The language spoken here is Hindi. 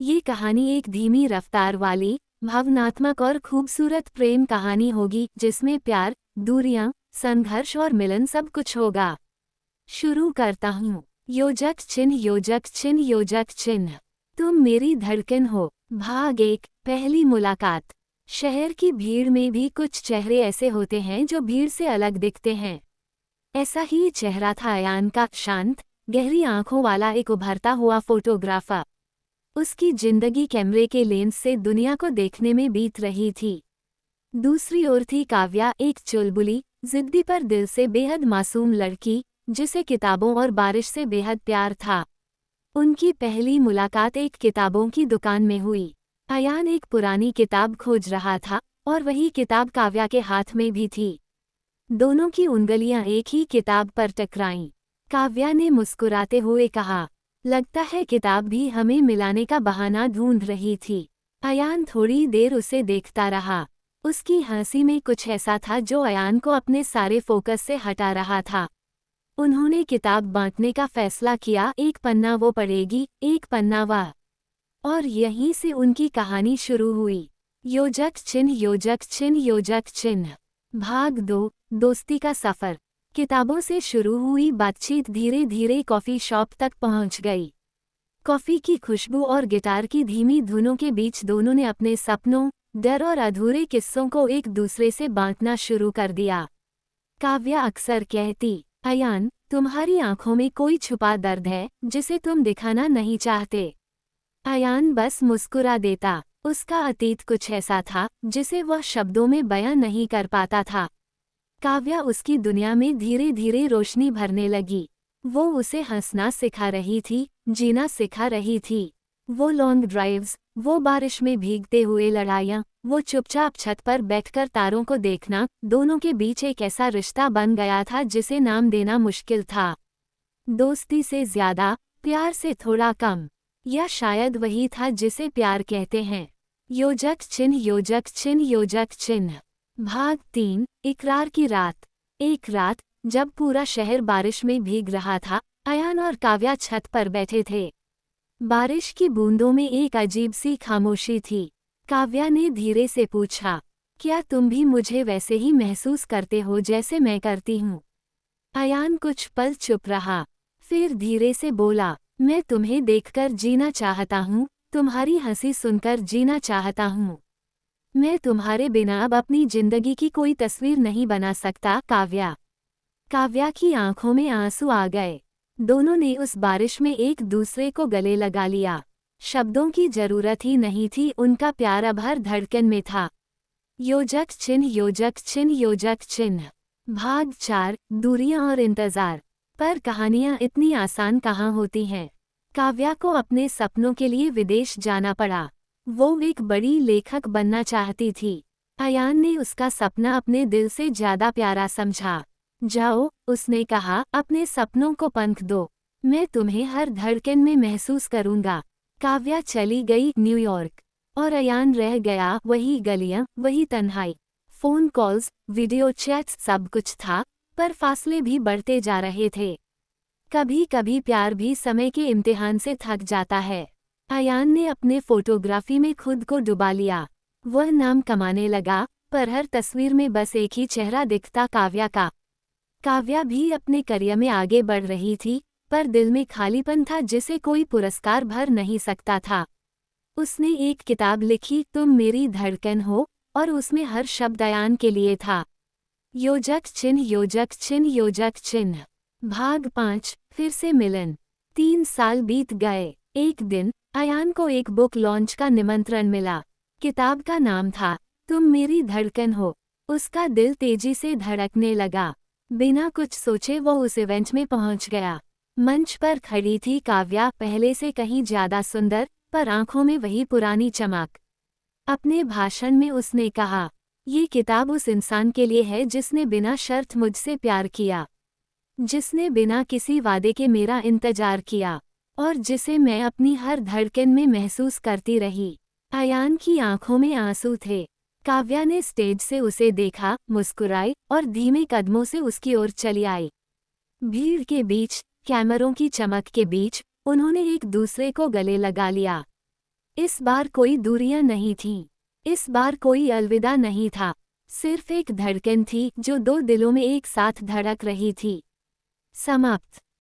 ये कहानी एक धीमी रफ्तार वाली, भावनात्मक और खूबसूरत प्रेम कहानी होगी जिसमें प्यार, दूरियां, संघर्ष और मिलन सब कुछ होगा। शुरू करता हूँ। योजक चिन्ह योजक चिन्ह योजक चिन्ह। तुम मेरी धड़कन हो। भाग एक। पहली मुलाकात। शहर की भीड़ में भी कुछ चेहरे ऐसे होते हैं जो भीड़ से अलग दिखते हैं। ऐसा ही चेहरा था अयान का, शांत, गहरी आंखों वाला एक उभरता हुआ फोटोग्राफर। उसकी जिंदगी कैमरे के लेंस से दुनिया को देखने में बीत रही थी। दूसरी ओर थी काव्या, एक चुलबुली, जिद्दी पर दिल से बेहद मासूम लड़की, जिसे किताबों और बारिश से बेहद प्यार था। उनकी पहली मुलाकात एक किताबों की दुकान में हुई। अयान एक पुरानी किताब खोज रहा था और वही किताब काव्या के हाथ में भी थी। दोनों की उंगलियां एक ही किताब पर टकराईं। काव्या ने मुस्कुराते हुए कहा, लगता है किताब भी हमें मिलाने का बहाना ढूंढ रही थी। अयान थोड़ी देर उसे देखता रहा। उसकी हंसी में कुछ ऐसा था जो अयान को अपने सारे फोकस से हटा रहा था। उन्होंने किताब बांटने का फैसला किया, एक पन्ना वो पढ़ेगी, एक पन्ना वह। और यहीं से उनकी कहानी शुरू हुई। योजक चिन्ह योजक चिन्ह योजक चिन्ह। भाग 2। दोस्ती का सफ़र। किताबों से शुरू हुई बातचीत धीरे धीरे कॉफ़ी शॉप तक पहुंच गई। कॉफ़ी की खुशबू और गिटार की धीमी धुनों के बीच दोनों ने अपने सपनों, डर और अधूरे किस्सों को एक दूसरे से बांटना शुरू कर दिया। काव्या अक्सर कहती, अयान, तुम्हारी आंखों में कोई छुपा दर्द है जिसे तुम दिखाना नहीं चाहते। अयान बस मुस्कुरा देता। उसका अतीत कुछ ऐसा था जिसे वह शब्दों में बयां नहीं कर पाता था। काव्या उसकी दुनिया में धीरे धीरे रोशनी भरने लगी। वो उसे हंसना सिखा रही थी, जीना सिखा रही थी। वो लॉन्ग ड्राइव्स, वो बारिश में भीगते हुए लड़ाइयाँ, वो चुपचाप छत पर बैठकर तारों को देखना, दोनों के बीच एक ऐसा रिश्ता बन गया था जिसे नाम देना मुश्किल था। दोस्ती से ज्यादा, प्यार से थोड़ा कम, या शायद वही था जिसे प्यार कहते हैं। योजक चिन्ह योजक चिन्ह योजक चिन्ह। भाग 3। इकरार की रात। एक रात, जब पूरा शहर बारिश में भीग रहा था, अयान और काव्या छत पर बैठे थे। बारिश की बूंदों में एक अजीब सी खामोशी थी। काव्या ने धीरे से पूछा, क्या तुम भी मुझे वैसे ही महसूस करते हो जैसे मैं करती हूँ? अयान कुछ पल चुप रहा, फिर धीरे से बोला, मैं तुम्हें देखकर जीना चाहता हूँ, तुम्हारी हंसी सुनकर जीना चाहता हूँ। मैं तुम्हारे बिना अब अपनी जिंदगी की कोई तस्वीर नहीं बना सकता। काव्या। काव्या की आंखों में आंसू आ गए। दोनों ने उस बारिश में एक दूसरे को गले लगा लिया। शब्दों की जरूरत ही नहीं थी, उनका प्यार अब हर धड़कन में था। योजक चिन्ह योजक चिन्ह योजक चिन्ह। भाग 4। दूरियां और इंतजार। पर कहानियां इतनी आसान कहाँ होती हैं। काव्या को अपने सपनों के लिए विदेश जाना पड़ा। वो एक बड़ी लेखक बनना चाहती थी। अयान ने उसका सपना अपने दिल से ज्यादा प्यारा समझा। जाओ, उसने कहा, अपने सपनों को पंख दो। मैं तुम्हें हर धड़कन में महसूस करूंगा। काव्या चली गई न्यूयॉर्क, और अयान रह गया, वही गलियां, वही तन्हाई। फोन कॉल्स, वीडियो चैट्स, सब कुछ था, पर फासले भी बढ़ते जा रहे थे। कभी कभी प्यार भी समय के इम्तिहान से थक जाता है। अयान ने अपने फोटोग्राफी में खुद को डुबा लिया। वह नाम कमाने लगा, पर हर तस्वीर में बस एक ही चेहरा दिखता, काव्या का। काव्या भी अपने करियर में आगे बढ़ रही थी, पर दिल में खालीपन था जिसे कोई पुरस्कार भर नहीं सकता था। उसने एक किताब लिखी, तुम मेरी धड़कन हो, और उसमें हर शब्द अयान के लिए था। योजक चिन्ह योजक चिन्ह योजक चिन्ह। भाग 5। फिर से मिलन। 3 साल बीत गए। एक दिन अयान को एक बुक लॉन्च का निमंत्रण मिला। किताब का नाम था, तुम मेरी धड़कन हो। उसका दिल तेजी से धड़कने लगा। बिना कुछ सोचे वो उस इवेंट में पहुंच गया। मंच पर खड़ी थी काव्या, पहले से कहीं ज्यादा सुंदर, पर आंखों में वही पुरानी चमक। अपने भाषण में उसने कहा, ये किताब उस इंसान के लिए है जिसने बिना शर्त मुझसे प्यार किया, जिसने बिना किसी वादे के मेरा इंतजार किया, और जिसे मैं अपनी हर धड़कन में महसूस करती रही। अयान की आंखों में आंसू थे। काव्या ने स्टेज से उसे देखा, मुस्कुराई, और धीमे कदमों से उसकी ओर चली आई। भीड़ के बीच, कैमरों की चमक के बीच, उन्होंने एक दूसरे को गले लगा लिया। इस बार कोई दूरियां नहीं थीं। इस बार कोई अलविदा नहीं था। सिर्फ एक धड़कन थी जो दो दिलों में एक साथ धड़क रही थी। समाप्त।